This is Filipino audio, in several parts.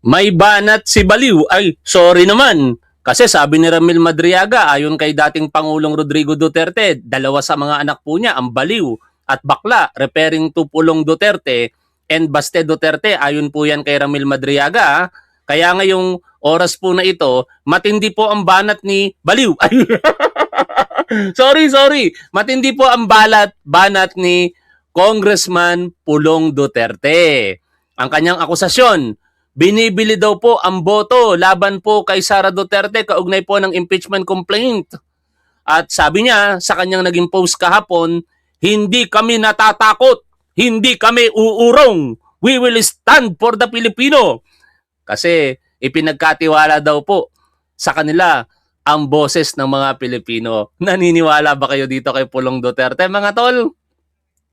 May banat si Baliw. Ay, sorry naman. Kasi sabi ni Ramil Madriaga, ayon kay dating Pangulong Rodrigo Duterte, dalawa sa mga anak po niya ang baliw at bakla, referring to Pulong Duterte and Baste Duterte. Ayon po yan kay Ramil Madriaga. Kaya ngayong oras po na ito, matindi po ang banat ni Baliw. Ay, sorry. Matindi po ang banat ni Congressman Pulong Duterte. Ang kanyang akusasyon, binibili daw po ang boto laban po kay Sara Duterte kaugnay po ng impeachment complaint. At sabi niya sa kanyang naging post kahapon, hindi kami natatakot, hindi kami uurong, we will stand for the Filipino. Kasi ipinagkatiwala daw po sa kanila ang boses ng mga Pilipino. Naniniwala ba kayo dito kay Pulong Duterte, mga tol?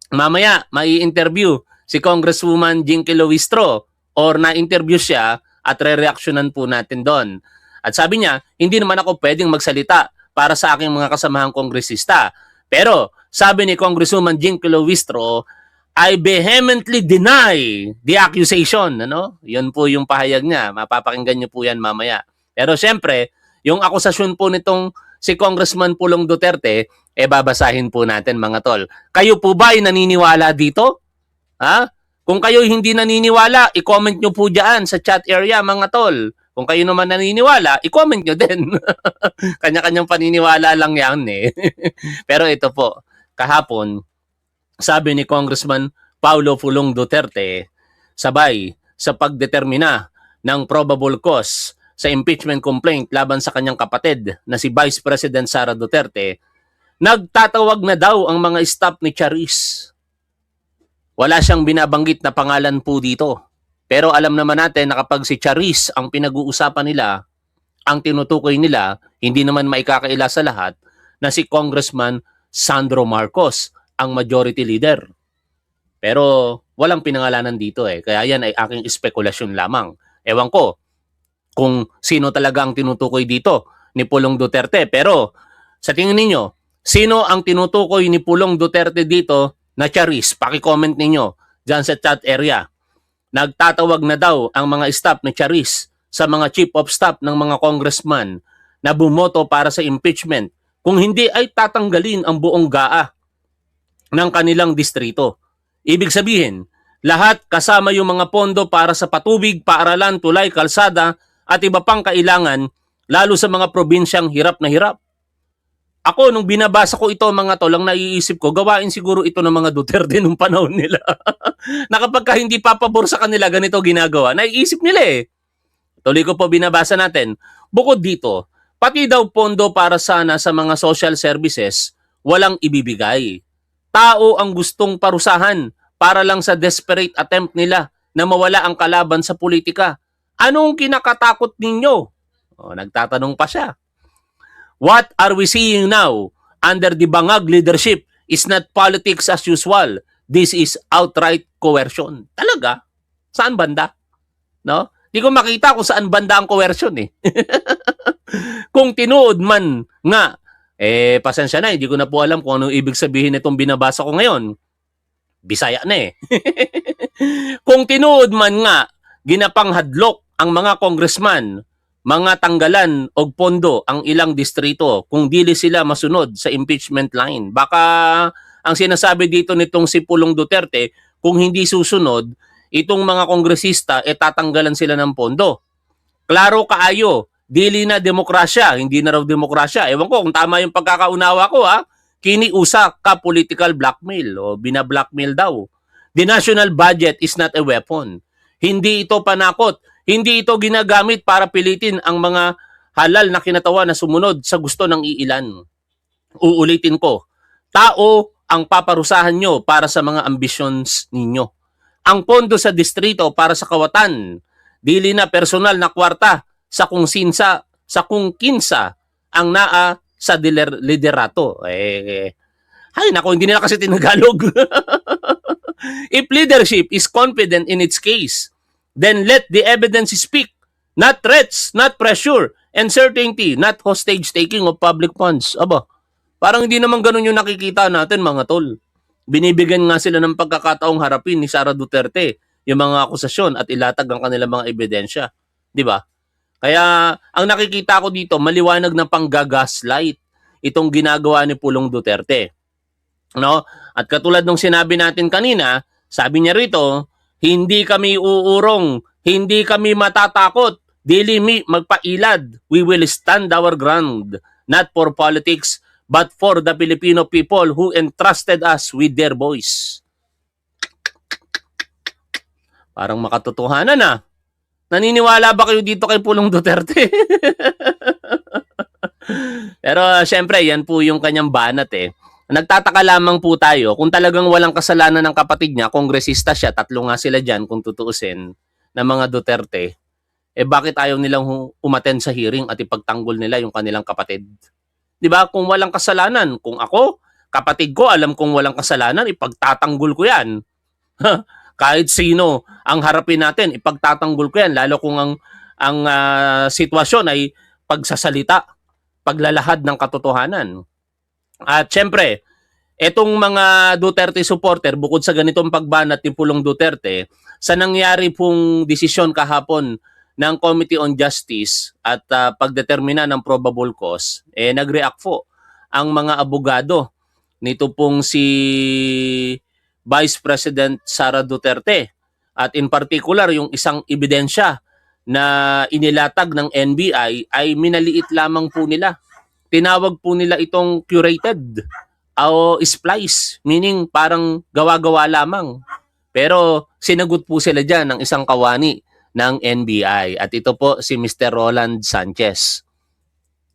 Mamaya, mai-interview si Congresswoman Jinky Luistro or na-interview siya at re-reactionan po natin doon. At sabi niya, hindi naman ako pwedeng magsalita para sa aking mga kasamahang kongresista. Pero sabi ni Congresswoman Jinky Luistro, I vehemently deny the accusation. Ano? Yun po yung pahayag niya. Mapapakinggan niyo po yan mamaya. Pero syempre, yung akusasyon po nitong si Congressman Pulong Duterte, babasahin po natin mga tol. Kayo po ba ay naniniwala dito? Ha? Kung kayo hindi naniniwala, i-comment nyo po dyan sa chat area mga tol. Kung kayo naman naniniwala, i-comment nyo din. Kanya-kanyang paniniwala lang yan eh. Pero ito po, kahapon, sabi ni Congressman Paulo Pulong Duterte, sabay sa pagdetermina ng probable cause sa impeachment complaint laban sa kanyang kapatid na si Vice President Sara Duterte, nagtatawag na daw ang mga staff ni Charis. Wala siyang binabanggit na pangalan po dito. Pero alam naman natin na kapag si Charis ang pinag-uusapan nila, ang tinutukoy nila, hindi naman maikakaila sa lahat, na si Congressman Sandro Marcos, ang majority leader. Pero walang pinangalanan dito eh. Kaya yan ay aking espekulasyon lamang. Ewan ko kung sino talaga ang tinutukoy dito ni Pulong Duterte. Pero sa tingin ninyo, sino ang tinutukoy ni Pulong Duterte dito na Charis? Paki-comment ninyo dyan sa chat area. Nagtatawag na daw ang mga staff ni Charis sa mga chief of staff ng mga congressman na bumoto para sa impeachment. Kung hindi ay tatanggalin ang buong GAA ng kanilang distrito. Ibig sabihin, lahat kasama yung mga pondo para sa patubig, paaralan, tulay, kalsada at iba pang kailangan lalo sa mga probinsyang hirap na hirap. Ako, nung binabasa ko ito mga tol, ang naiisip ko, gawain siguro ito ng mga Duterte nung panahon nila. Na kapag hindi papabor sa kanila, ganito ginagawa. Naiisip nila eh. Tuloy ko po binabasa natin. Bukod dito, pati daw pondo para sana sa mga social services, walang ibibigay. Tao ang gustong parusahan para lang sa desperate attempt nila na mawala ang kalaban sa politika. Anong kinakatakot ninyo? Nagtatanong pa siya. What are we seeing now under the Bangag leadership is not politics as usual. This is outright coercion. Talaga? Saan banda? No? Di ko makita kung saan banda ang coercion eh. Kung tinuod man nga, pasensya na, hindi ko na po alam kung anong ibig sabihin itong binabasa ko ngayon. Bisaya na eh. Kung tinuod man nga, ginapanghadlok ang mga congressman, mga tanggalan og pondo ang ilang distrito kung dili sila masunod sa impeachment line. Baka ang sinasabi dito nitong si Pulong Duterte, kung hindi susunod, itong mga kongresista, tatanggalan sila ng pondo. Klaro kaayo, dili na demokrasya, hindi na raw demokrasya. Ewan ko kung tama yung pagkakaunawa ko ha. Kiniusa ka political blackmail o binablackmail daw. The national budget is not a weapon. Hindi ito panakot. Hindi ito ginagamit para pilitin ang mga halal na kinatawan na sumunod sa gusto ng iilan. Uulitin ko, tao ang paparusahan nyo para sa mga ambitions ninyo. Ang pondo sa distrito para sa kawatan, dili na personal na kwarta sa kung sinsa, sa kung kinsa ang naa sa liderato. Hay nako, hindi nila kasi tinagalog. If leadership is confident in its case, then let the evidence speak. Not threats, not pressure, and certainty, not hostage taking of public funds. Aba, parang hindi naman ganun yung nakikita natin mga tol. Binibigyan nga sila ng pagkakataong harapin ni Sara Duterte yung mga akusasyon at ilatag ang kanilang mga ebidensya. Di ba? Kaya ang nakikita ko dito, maliwanag na panggagaslight itong ginagawa ni Pulong Duterte. No? At katulad ng sinabi natin kanina, sabi niya rito, hindi kami uurong, hindi kami matatakot, dili mi magpailad, we will stand our ground, not for politics, but for the Filipino people who entrusted us with their voice. Parang makatotohanan na. Naniniwala ba kayo dito kay Pulong Duterte? Pero syempre, yan po yung kanyang banat eh. Nagtataka lamang po tayo kung talagang walang kasalanan ng kapatid niya, kongresista siya, tatlo nga sila dyan kung tutuusin, na mga Duterte, eh bakit ayaw nilang umattend sa hearing at ipagtanggol nila yung kanilang kapatid? Di ba? Kung walang kasalanan, kung ako, kapatid ko, alam kong walang kasalanan, ipagtatanggol ko yan. Kahit sino ang harapin natin, ipagtatanggol ko yan, lalo kung ang sitwasyon ay pagsasalita, paglalahad ng katotohanan. At syempre, etong mga Duterte supporter, bukod sa ganitong pagbanat ni Pulong Duterte, sa nangyari pong desisyon kahapon ng Committee on Justice at pagdetermina ng probable cause, nag-react po ang mga abogado nito pong si Vice President Sara Duterte. At in particular, yung isang ebidensya na inilatag ng NBI ay minaliit lamang po nila. Tinawag po nila itong curated o splice, meaning parang gawa-gawa lamang. Pero sinagot po sila dyan ng isang kawani ng NBI. At ito po si Mr. Roland Sanchez.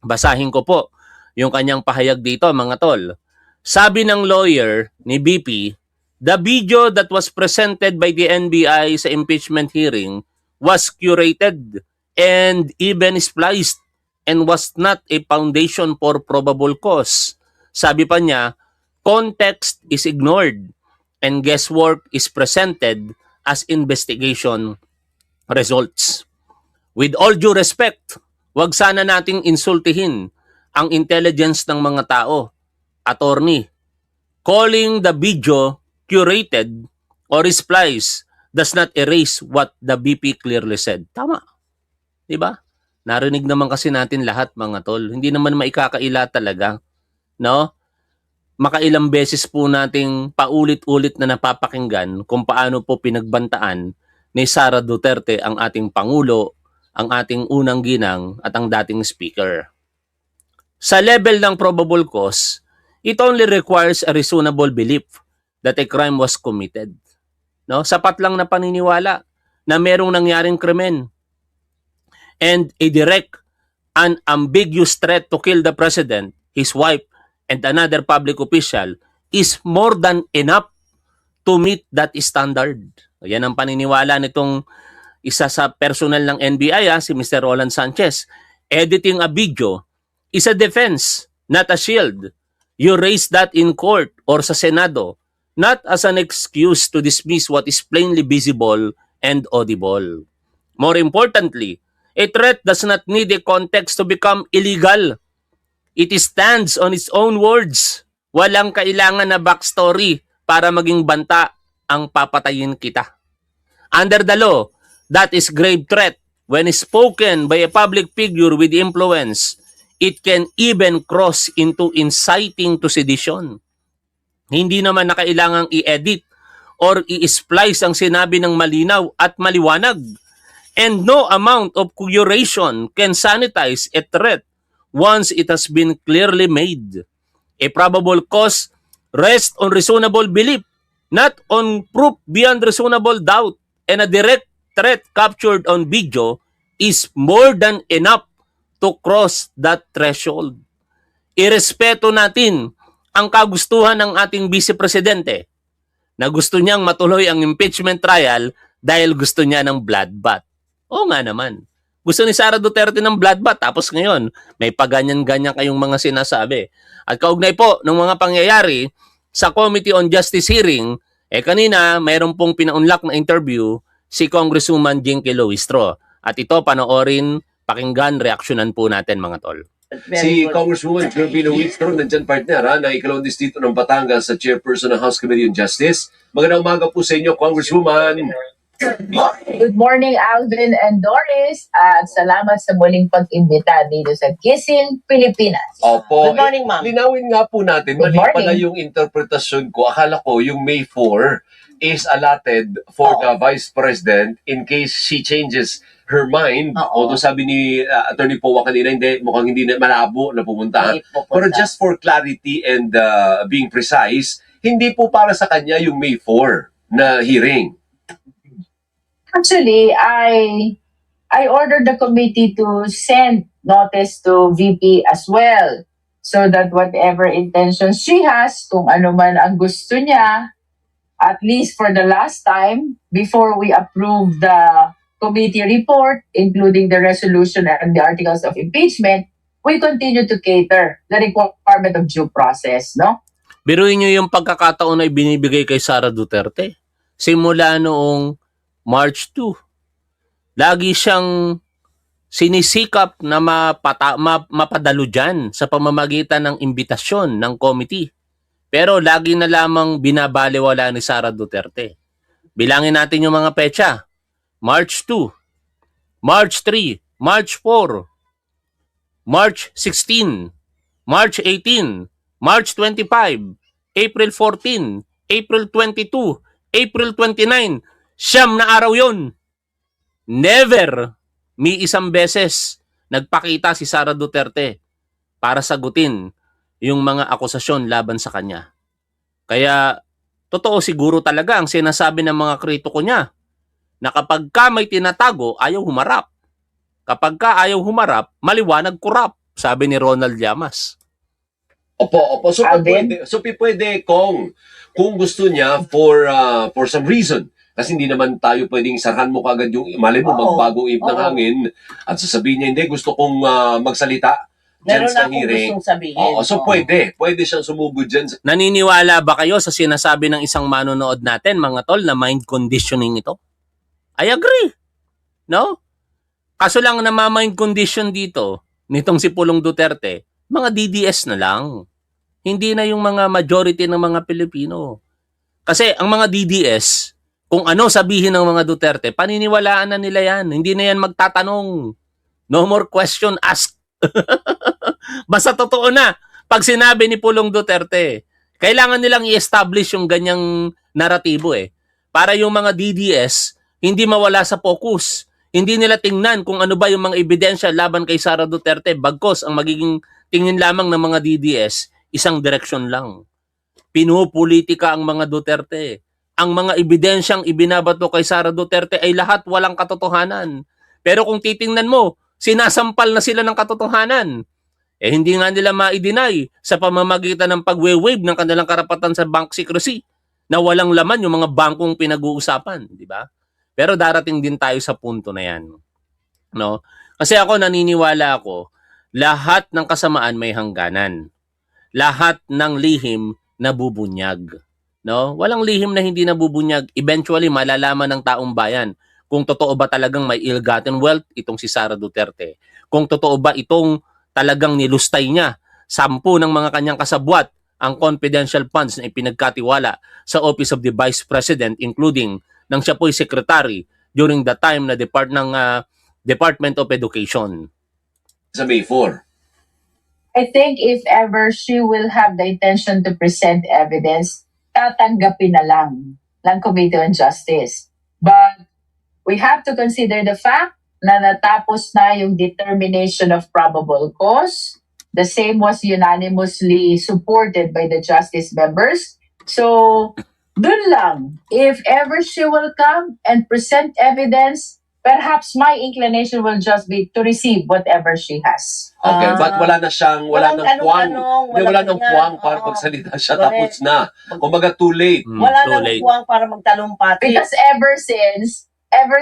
Basahin ko po yung kanyang pahayag dito, mga tol. Sabi ng lawyer ni BP, the video that was presented by the NBI sa impeachment hearing was curated and even spliced and was not a foundation for probable cause. Sabi pa niya, context is ignored and guesswork is presented as investigation results. With all due respect, wag sana nating insultihin ang intelligence ng mga tao. Attorney, calling the video curated or spliced does not erase what the BP clearly said. Tama. Diba? Narinig naman kasi natin lahat, mga tol. Hindi naman maikakaila talaga. No? Makailang beses po nating paulit-ulit na napapakinggan kung paano po pinagbantaan ni Sara Duterte ang ating Pangulo, ang ating unang ginang at ang dating speaker. Sa level ng probable cause, it only requires a reasonable belief that a crime was committed. No? Sapat lang na paniniwala na merong nangyaring krimen. And a direct and ambiguous threat to kill the president, his wife, and another public official is more than enough to meet that standard. Yan ang paniniwala nitong isa sa personal ng NBI, si Mr. Roland Sanchez. Editing a video is a defense, not a shield. You raise that in court or sa Senado, not as an excuse to dismiss what is plainly visible and audible. More importantly, a threat does not need a context to become illegal. It stands on its own words. Walang kailangan na backstory para maging banta ang papatayin kita. Under the law, that is grave threat. When spoken by a public figure with influence, it can even cross into inciting to sedition. Hindi naman na kailangang i-edit or i-splice ang sinabi ng malinaw at maliwanag. And no amount of curation can sanitize a threat once it has been clearly made. A probable cause rests on reasonable belief, not on proof beyond reasonable doubt. And a direct threat captured on video is more than enough to cross that threshold. Irespeto natin ang kagustuhan ng ating Vice Presidente na gusto niyang matuloy ang impeachment trial dahil gusto niya ng bloodbath. Oo nga naman. Gusto ni Sara Duterte ng bloodbath tapos ngayon may paganyan-ganyan kayong mga sinasabi. At kaugnay po ng mga pangyayari sa Committee on Justice hearing, kanina mayroon pong pinaunlak na interview si Congresswoman Jinky Luistro. At ito panoorin, pakinggan, reaksyonan po natin mga tol. Si Congresswoman Filipino Luistro, nandyan partner na ikalawang distrito ng Batangas sa chairperson ng House Committee on Justice. Magandang umaga po sa inyo, Congresswoman. Good morning, Alvin and Doris. At salamat sa muling pag-imbita dito sa Kissing Pilipinas. Opo. Good morning, ma'am. Linawin nga po natin, Good mali morning. pala yung interpretasyon ko. Akala ko yung May 4 is allotted for the Vice President in case she changes her mind. Oo. Although sabi ni Attorney Powa kanina, mukhang hindi na malabo na pupunta. Hindi po Pero punta. just for clarity and being precise, hindi po para sa kanya yung May 4 na hearing. Actually, I ordered the committee to send notice to VP as well so that whatever intentions she has, kung ano man ang gusto niya, at least for the last time, before we approve the committee report, including the resolution and the articles of impeachment, we continue to cater the requirement of due process, no? Biruin nyo yung pagkakataon na ibinibigay kay Sara Duterte. Simula noong March 2. Lagi siyang sinisikap na mapadalo dyan sa pamamagitan ng imbitasyon ng committee. Pero lagi na lamang binabaliwala ni Sara Duterte. Bilangin natin yung mga petsa. March 2, March 3, March 4, March 16, March 18, March 25, April 14, April 22, April 29. Siyam na araw yun. Never may isang beses nagpakita si Sara Duterte para sagutin yung mga akusasyon laban sa kanya. Kaya totoo siguro talaga ang sinasabi ng mga kritiko niya na kapag ka may tinatago, ayaw humarap. Kapag ka ayaw humarap, maliwanag kurap, sabi ni Ronald Llamas. Opo. So Alvin? pwede kung gusto niya for some reason. Kasi hindi naman tayo pwedeng sarhan mo kagad yung malay mo Oo. magbagong ip ng Oo. hangin at sasabihin niya, hindi, gusto kong magsalita dyan Meron sa na akong hearing. gustong sabihin. Oo, so Oo. pwede siyang sumugod dyan. Naniniwala ba kayo sa sinasabi ng isang manonood natin, mga tol, na mind conditioning ito? I agree. No? Kaso lang mind condition dito, nitong si Pulong Duterte, mga DDS na lang. Hindi na yung mga majority ng mga Pilipino. Kasi ang mga DDS, kung ano sabihin ng mga Duterte, paniniwalaan na nila yan. Hindi na yan magtatanong. No more question asked. Basta totoo na. Pag sinabi ni Pulong Duterte, kailangan nilang i-establish yung ganyang naratibo eh. Para yung mga DDS, hindi mawala sa focus. Hindi nila tingnan kung ano ba yung mga ebidensya laban kay Sara Duterte. Bagkos, ang magiging tingin lamang ng mga DDS, isang direksyon lang. Pinupolitika ang mga Duterte. Ang mga ebidensyang ibinabato kay Sara Duterte ay lahat walang katotohanan. Pero kung titingnan mo, sinasampal na sila ng katotohanan. Eh hindi nga nila ma-deny sa pamamagitan ng pagwe-waive ng kanilang karapatan sa bank secrecy na walang laman yung mga bangkong pinag-uusapan, di ba? Pero darating din tayo sa punto na yan. No? Kasi ako naniniwala ako, lahat ng kasamaan may hangganan. Lahat ng lihim nabubunyag. No? Walang lihim na hindi nabubunyag. Eventually, malalaman ng taong bayan kung totoo ba talagang may ill-gotten wealth itong si Sara Duterte. Kung totoo ba itong talagang nilustay niya 10 ng mga kanyang kasabwat ang confidential funds na ipinagkatiwala sa Office of the Vice President, including nang siya po'y secretary during the time na Department of Education. Sa May 4. I think if ever she will have the intention to present evidence, tatanggapin na lang ng Committee on Justice. But we have to consider the fact na natapos na yung determination of probable cause. The same was unanimously supported by the justice members. So, dun lang. If ever she will come and present evidence, perhaps my inclination will just be to receive whatever she has. Okay, but wala nang walang puwang. tanong-tanong, Wala walang nang ganyan. puwang para Oo. magsalita siya. Correct. Tapos na. Kumbaga, too late. Wala Too nang late. puwang para magtalumpati. Because ever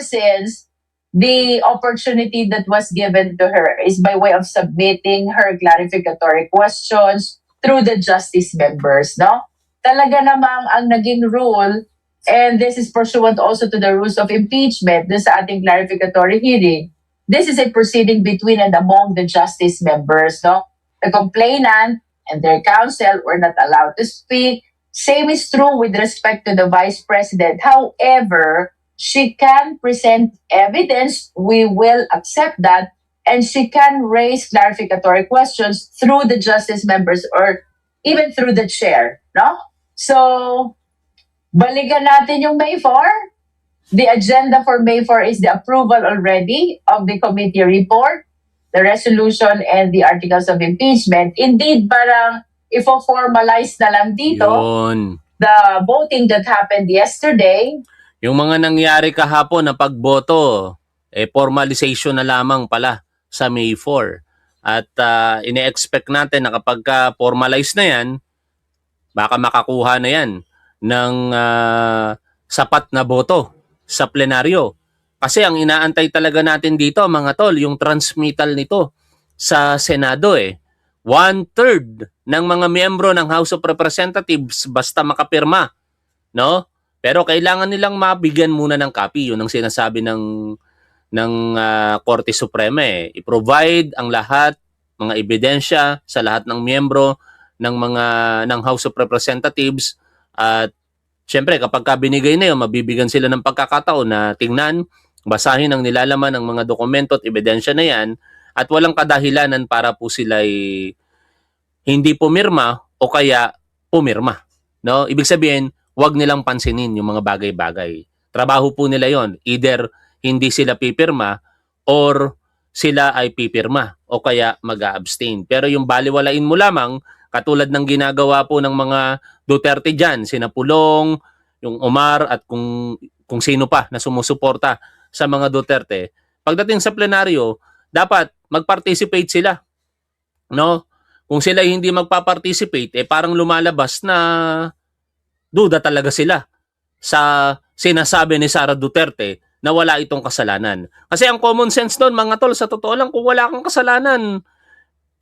since the opportunity that was given to her is by way of submitting her clarificatory questions through the justice members, no? Talaga namang ang naging rule, and this is pursuant also to the rules of impeachment, dun sa ating clarificatory hearing, this is a proceeding between and among the justice members, no? The complainant and their counsel were not allowed to speak. Same is true with respect to the Vice President. However, she can present evidence, we will accept that, and she can raise clarificatory questions through the justice members or even through the chair, no? So, balikan natin yung May 4. The agenda for May 4 is the approval already of the committee report, the resolution, and the articles of impeachment. Indeed, parang ifo-formalize na lang dito Yun. the voting that happened yesterday. Yung mga nangyari kahapon na pagboto, formalization na lamang pala sa May 4. At ine-expect natin na kapag formalize na yan, baka makakuha na yan ng sapat na boto sa plenaryo. Kasi ang inaantay talaga natin dito, mga tol, yung transmittal nito sa Senado eh. 1/3 ng mga miyembro ng House of Representatives basta makapirma, no? Pero kailangan nilang mabigyan muna ng copy. Yun ang sinasabi ng Korte Suprema eh. I-provide ang lahat, mga ebidensya sa lahat ng miyembro ng House of Representatives at syempre kapag binigay na yun, mabibigyan sila ng pagkakataon na tingnan, basahin ang nilalaman ng mga dokumento at ebidensya na yan at walang kadahilanan para po sila'y hindi pumirma o kaya pumirma. No? Ibig sabihin, wag nilang pansinin yung mga bagay-bagay. Trabaho po nila yon. Either hindi sila pipirma or sila ay pipirma o kaya mag-a-abstain. Pero yung baliwalain mo lamang, katulad ng ginagawa po ng mga Duterte dyan, sina Pulong, yung Omar at kung sino pa na sumusuporta sa mga Duterte, pagdating sa plenaryo, dapat mag-participate sila. No? Kung sila hindi magpa-participate, parang lumalabas na duda talaga sila sa sinasabi ni Sara Duterte na wala itong kasalanan. Kasi ang common sense doon, mga tol, sa totoo lang, kung wala kang kasalanan,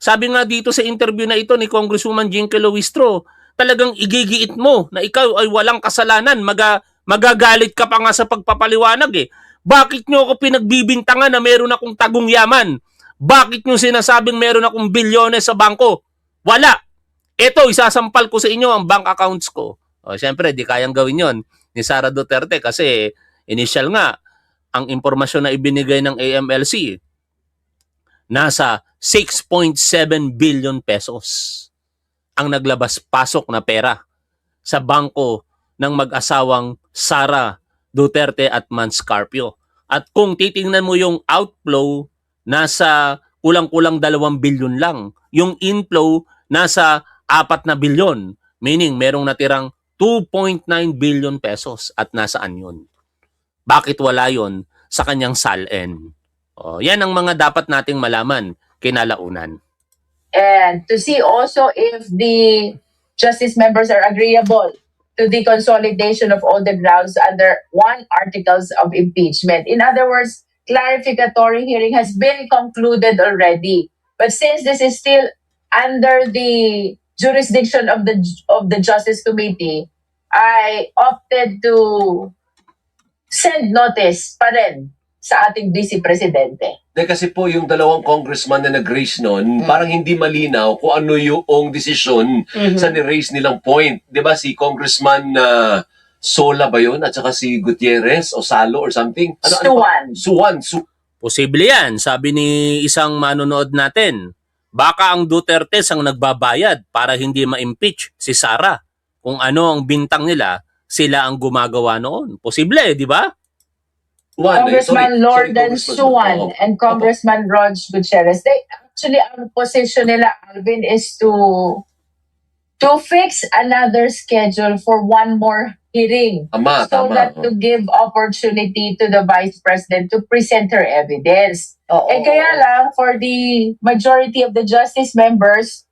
sabi nga dito sa interview na ito ni Congresswoman Jinky Luistro, talagang igigiit mo na ikaw ay walang kasalanan, magagalit ka pa nga sa pagpapaliwanag eh. Bakit nyo ako pinagbibintangan na meron akong tagong yaman? Bakit nyo sinasabing meron akong bilyones sa bangko? Wala. Ito, isasampal ko sa inyo ang bank accounts ko. O, siyempre, di kayang gawin yon ni Sara Duterte kasi initial nga, ang impormasyon na ibinigay ng AMLC, nasa 6.7 billion pesos ang naglabas-pasok na pera sa bangko ng mag-asawang Sara Duterte at Mans Carpio. At kung titingnan mo yung outflow, nasa kulang-kulang 2 billion lang. Yung inflow, nasa 4 na bilyon. Meaning, merong natirang 2.9 billion pesos at nasaan yun? Bakit wala yun sa kanyang SALN? O, yan ang mga dapat nating malaman kinalaunan. And to see also if the justice members are agreeable to the consolidation of all the grounds under one articles of impeachment. In other words, clarificatory hearing has been concluded already. But since this is still under the jurisdiction of the Justice Committee, I opted to send notice pa rin sa ating Vice Presidente. Kasi po yung dalawang congressman na nag-raise nun, parang hindi malinaw kung ano yung desisyon sa ni-raise nilang point. Di ba si Congressman Sola ba yun? At saka si Gutierrez o Salo or something? Suwan. Posible yan, sabi ni isang manonood natin. Baka ang Duterte ang nagbabayad para hindi ma-impeach si Sara. Kung ano ang bintang nila, sila ang gumagawa noon. Posible, di ba? Congressman Lordan Suwan and Congressman Rog Gutierrez, they actually, ang position nila, Alvin, is to fix another schedule for one more hearing. Tama. That to give opportunity to the Vice President to present her evidence. Kaya lang, for the majority of the justice members,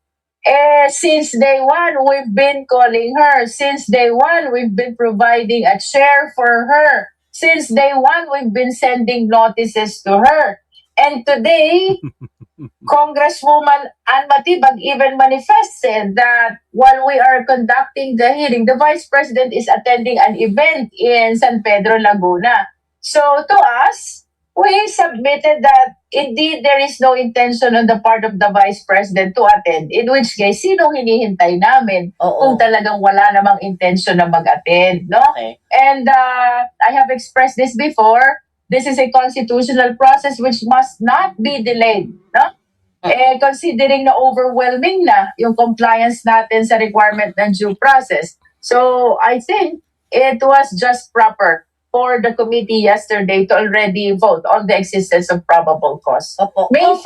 since day one, we've been calling her. Since day one, we've been providing a chair for her. Since day one, we've been sending notices to her. And today, Congresswoman Ann Matibag even manifested that while we are conducting the hearing, the Vice President is attending an event in San Pedro, Laguna. So to us, We submitted that indeed there is no intention on the part of the Vice President to attend. In which case, sinong hinihintay namin kung Oo. talagang wala namang intention na mag-attend, no? Okay. And I have expressed this before. This is a constitutional process which must not be delayed, no? Considering na overwhelming na yung compliance natin sa requirement ng due process. So, I think it was just proper for the committee yesterday to already vote on the existence of probable cause. Opo. May 4,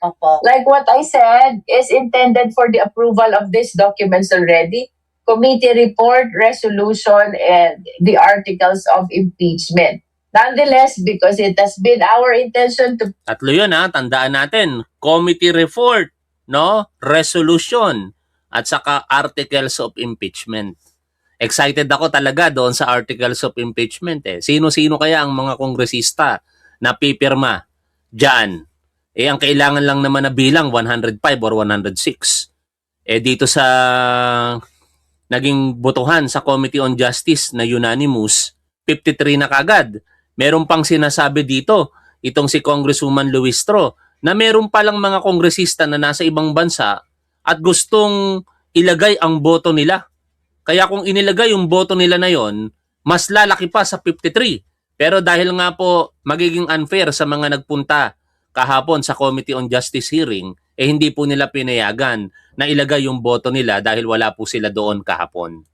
Opo. like what I said, is intended for the approval of these documents already. Committee report, resolution, and the articles of impeachment. Nonetheless, because it has been our intention to Tatlo yun ha, tandaan natin. Committee report, no? Resolution, at saka articles of impeachment. Excited ako talaga doon sa articles of impeachment eh. Sino-sino kaya ang mga kongresista na pipirma dyan? Ang kailangan lang naman na bilang 105 or 106. Dito sa naging botohan sa Committee on Justice na unanimous, 53 na kagad. Meron pang sinasabi dito, itong si Congresswoman Luistro, na meron palang mga kongresista na nasa ibang bansa at gustong ilagay ang boto nila. Kaya kung inilagay yung boto nila na yon, mas lalaki pa sa 53. Pero dahil nga po magiging unfair sa mga nagpunta kahapon sa Committee on Justice hearing, hindi po nila pinayagan na ilagay yung boto nila dahil wala po sila doon kahapon.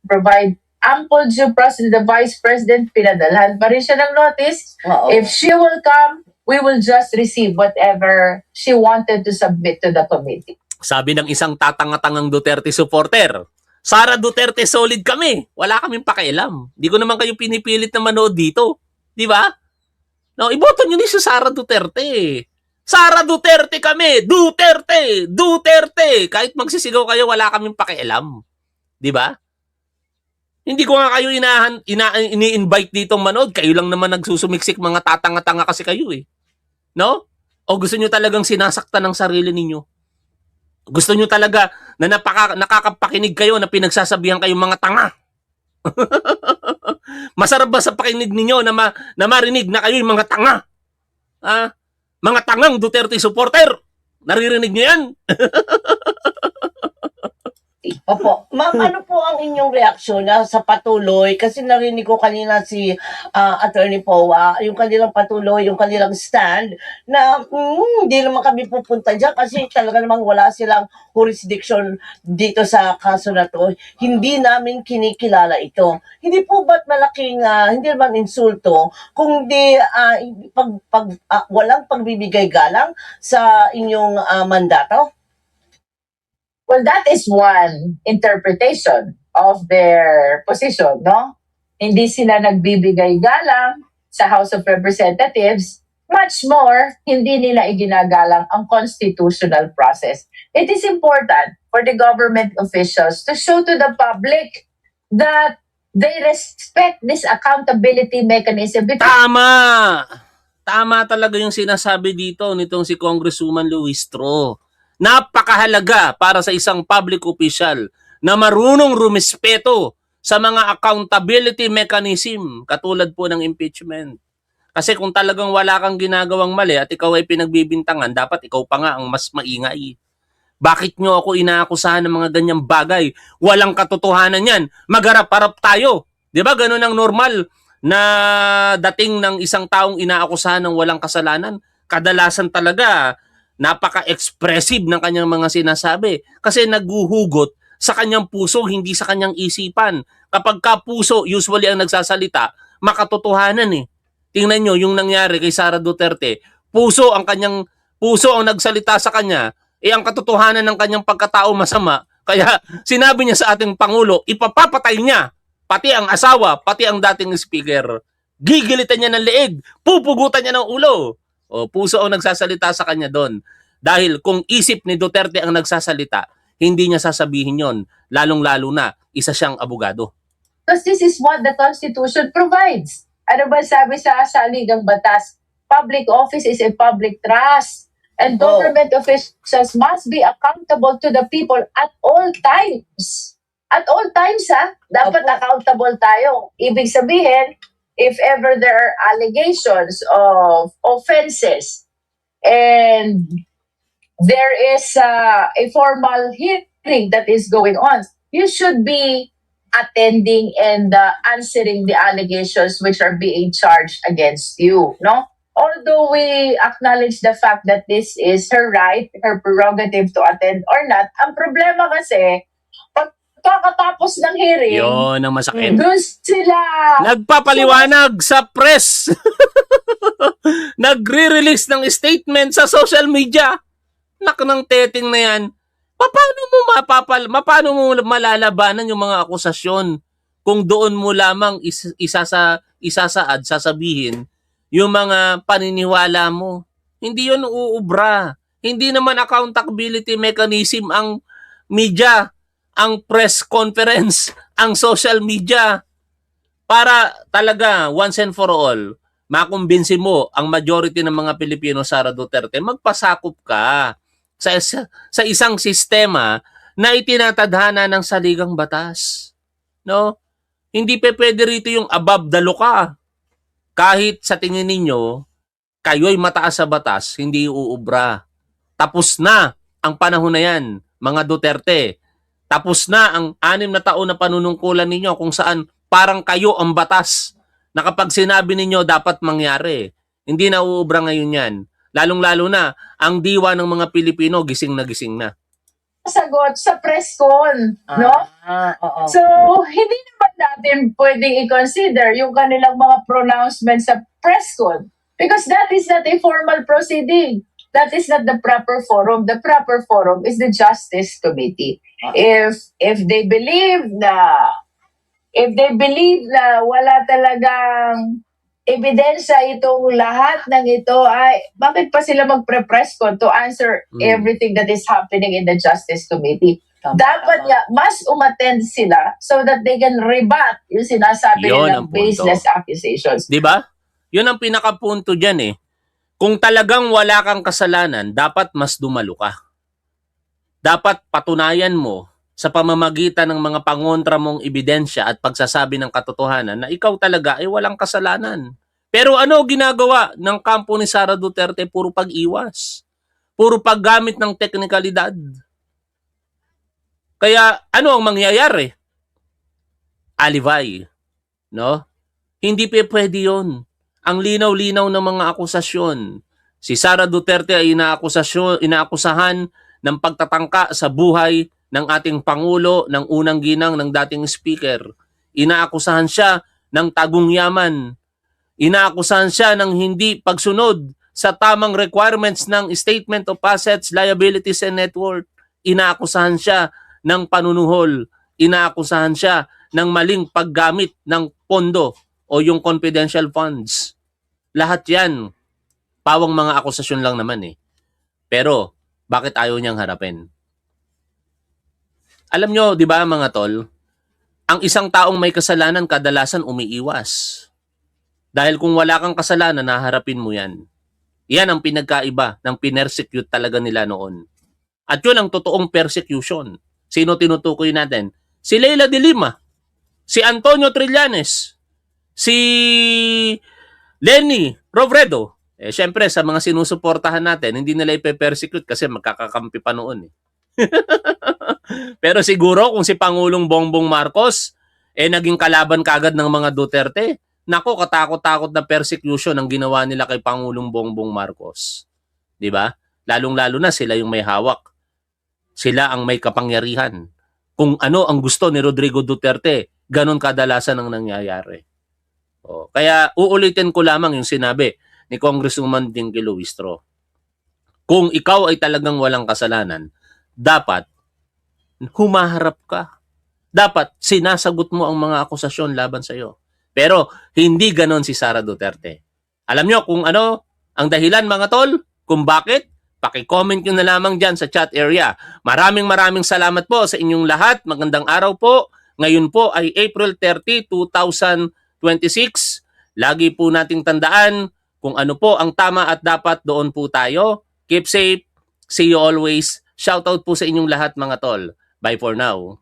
provide ample due process to the Vice President. Pinadalhan pa rin siya ng notice. Oo. If she will come, we will just receive whatever she wanted to submit to the committee. Sabi ng isang tatanga-tangang Duterte supporter, Sara Duterte, solid kami. Wala kaming pakialam. Di ko naman kayo pinipilit na manood dito. Di ba? No, iboto nyo ni si Sara Duterte. Sara Duterte kami! Duterte! Duterte! Kahit magsisigaw kayo, wala kaming pakialam. Di ba? Hindi ko nga kayo ini-invite ditong manood. Kayo lang naman nagsusumiksik, mga tatanga-tanga kasi kayo eh. No? O gusto nyo talagang sinasaktan ng sarili ninyo? Gusto nyo talaga na nakakapakinig kayo na pinagsasabihan kayong mga tanga? Masarap ba sa pakinig ninyo na marinig na kayo yung mga tanga? Mga tangang Duterte supporter? Naririnig nyo yan? Opo. Ma'am, ano po ang inyong reaksyon sa patuloy? Kasi narinig ko kanina si Attorney Powa, yung kanilang patuloy, yung kanilang stand, na hindi naman kami pupunta dyan kasi talaga namang wala silang jurisdiction dito sa kaso na to. Hindi namin kinikilala ito. Hindi po ba't malaking, hindi naman insulto, kundi walang pagbibigay galang sa inyong mandato? Well, that is one interpretation of their position, no? Hindi sila nagbibigay galang sa House of Representatives. Much more, hindi nila iginagalang ang constitutional process. It is important for the government officials to show to the public that they respect this accountability mechanism. Tama! Tama talaga yung sinasabi dito nitong si Congresswoman Luistro. Napakahalaga para sa isang public official na marunong rumispeto sa mga accountability mechanism katulad po ng impeachment. Kasi kung talagang wala kang ginagawang mali at ikaw ay pinagbibintangan, dapat ikaw pa nga ang mas maingay. Bakit nyo ako inaakusahan ng mga ganyang bagay? Walang katotohanan yan. Magharap-harap tayo. Di ba ganun ang normal na dating ng isang taong inaakusahan ng walang kasalanan? Kadalasan talaga napaka-expressive ng kanyang mga sinasabi kasi naghuhugot sa kanyang puso, hindi sa kanyang isipan. Kapag ka puso, usually ang nagsasalita, makatotohanan eh. Tingnan nyo yung nangyari kay Sara Duterte. Puso ang nagsalita sa kanya, ang katotohanan ng kanyang pagkatao masama. Kaya sinabi niya sa ating Pangulo, ipapapatay niya pati ang asawa, pati ang dating speaker. Gigilitan niya ng leeg, pupugutan niya ng ulo. O, puso ang nagsasalita sa kanya doon. Dahil kung isip ni Duterte ang nagsasalita, hindi niya sasabihin yon, lalong-lalo na isa siyang abogado. Because this is what the Constitution provides. Ano ba sabi sa Saligang Batas? Public office is a public trust. And government officials must be accountable to the people at all times. At all times, dapat accountable tayo. Ibig sabihin, if ever there are allegations of offenses and there is a formal hearing that is going on, you should be attending and answering the allegations which are being charged against you, no? Although we acknowledge the fact that this is her right, her prerogative to attend or not, ang problema kasi, pagkakatapos ng hearing, Yun ang masakit. doon sila Nagpapaliwanag sa press. Nagre-release ng statement sa social media. Nak ng teting na yan. Paano mo malalabanan yung mga akusasyon kung doon mo lamang isasaad, sasabihin yung mga paniniwala mo? Hindi yun uubra. Hindi naman accountability mechanism ang media, ang press conference, ang social media. Para talaga, once and for all, makumbinsi mo ang majority ng mga Pilipino, Sara Duterte, magpasakop ka sa isang sistema na itinatadhana ng saligang batas. No? Hindi pwede rito yung above the law ka. Kahit sa tingin ninyo, kayo'y mataas sa batas, hindi uubra. Tapos na ang panahon na yan, mga Duterte. Tapos na ang 6 na taon na panunungkulan ninyo kung saan parang kayo ang batas na kapag sinabi ninyo dapat mangyari. Hindi na uubra ngayon yan. Lalong-lalo na, ang diwa ng mga Pilipino gising na. sagot sa press con, no? Oo. So, hindi naman natin pwedeng i-consider yung kanilang mga pronouncements sa press con because that is not a formal proceeding. That is not the proper forum. The proper forum is the Justice Committee. If they believe na wala talagang ebidensya itong lahat ng ito, ay bakit pa sila magpre-press con to answer everything that is happening in the Justice Committee? Dapat nga, mas umattend sila so that they can rebut yung sinasabi Yun ang nilang baseless accusations. Di ba? Yun ang pinakapunto dyan eh. Kung talagang wala kang kasalanan, dapat mas dumalo ka. Dapat patunayan mo sa pamamagitan ng mga pangontra mong ebidensya at pagsasabi ng katotohanan na ikaw talaga ay walang kasalanan. Pero ano ginagawa ng kampo ni Sara Duterte? Puro pag-iwas. Puro paggamit ng teknikalidad. Kaya ano ang mangyayari? Alibay. No? Hindi pwede yun. Ang linaw-linaw ng mga akusasyon. Si Sara Duterte ay inaakusahan ng pagtatangka sa buhay ng ating Pangulo, ng unang ginang ng dating speaker. Inaakusahan siya ng tagong yaman. Inaakusahan siya ng hindi pagsunod sa tamang requirements ng Statement of Assets, Liabilities, and Net Worth. Inaakusahan siya ng panunuhol. Inaakusahan siya ng maling paggamit ng pondo o yung confidential funds. Lahat yan, pawang mga akusasyon lang naman eh. Pero, bakit ayaw niyang harapin? Alam nyo, di ba mga tol, ang isang taong may kasalanan kadalasan umiiwas. Dahil kung wala kang kasalanan, naharapin mo yan. Yan ang pinagkaiba ng pinersecute talaga nila noon. At yun ang totoong persecution. Sino tinutukoy natin? Si Leila de Lima, si Antonio Trillanes, si Lenny Robredo. Syempre, sa mga sinusuportahan natin, hindi nila ipe-persecute kasi magkakakampi pa noon eh. Pero siguro kung si Pangulong Bongbong Marcos naging kalaban kagad ng mga Duterte, nako, katakot-takot na persecution ang ginawa nila kay Pangulong Bongbong Marcos. 'Di ba? Lalong-lalo na sila yung may hawak. Sila ang may kapangyarihan. Kung ano ang gusto ni Rodrigo Duterte, ganon kadalasan ang nangyayari. Kaya uulitin ko lamang yung sinabi ni Congresswoman Dinky Luistro. Kung ikaw ay talagang walang kasalanan, dapat humaharap ka. Dapat sinasagot mo ang mga akusasyon laban sa iyo. Pero hindi ganon si Sara Duterte. Alam nyo kung ano ang dahilan mga tol? Kung bakit? Paki-comment nyo na lamang dyan sa chat area. Maraming salamat po sa inyong lahat. Magandang araw po. Ngayon po ay April 30, 2026. Lagi po nating tandaan kung ano po ang tama at dapat doon po tayo. Keep safe. See you always. Shoutout po sa inyong lahat mga tol. Bye for now.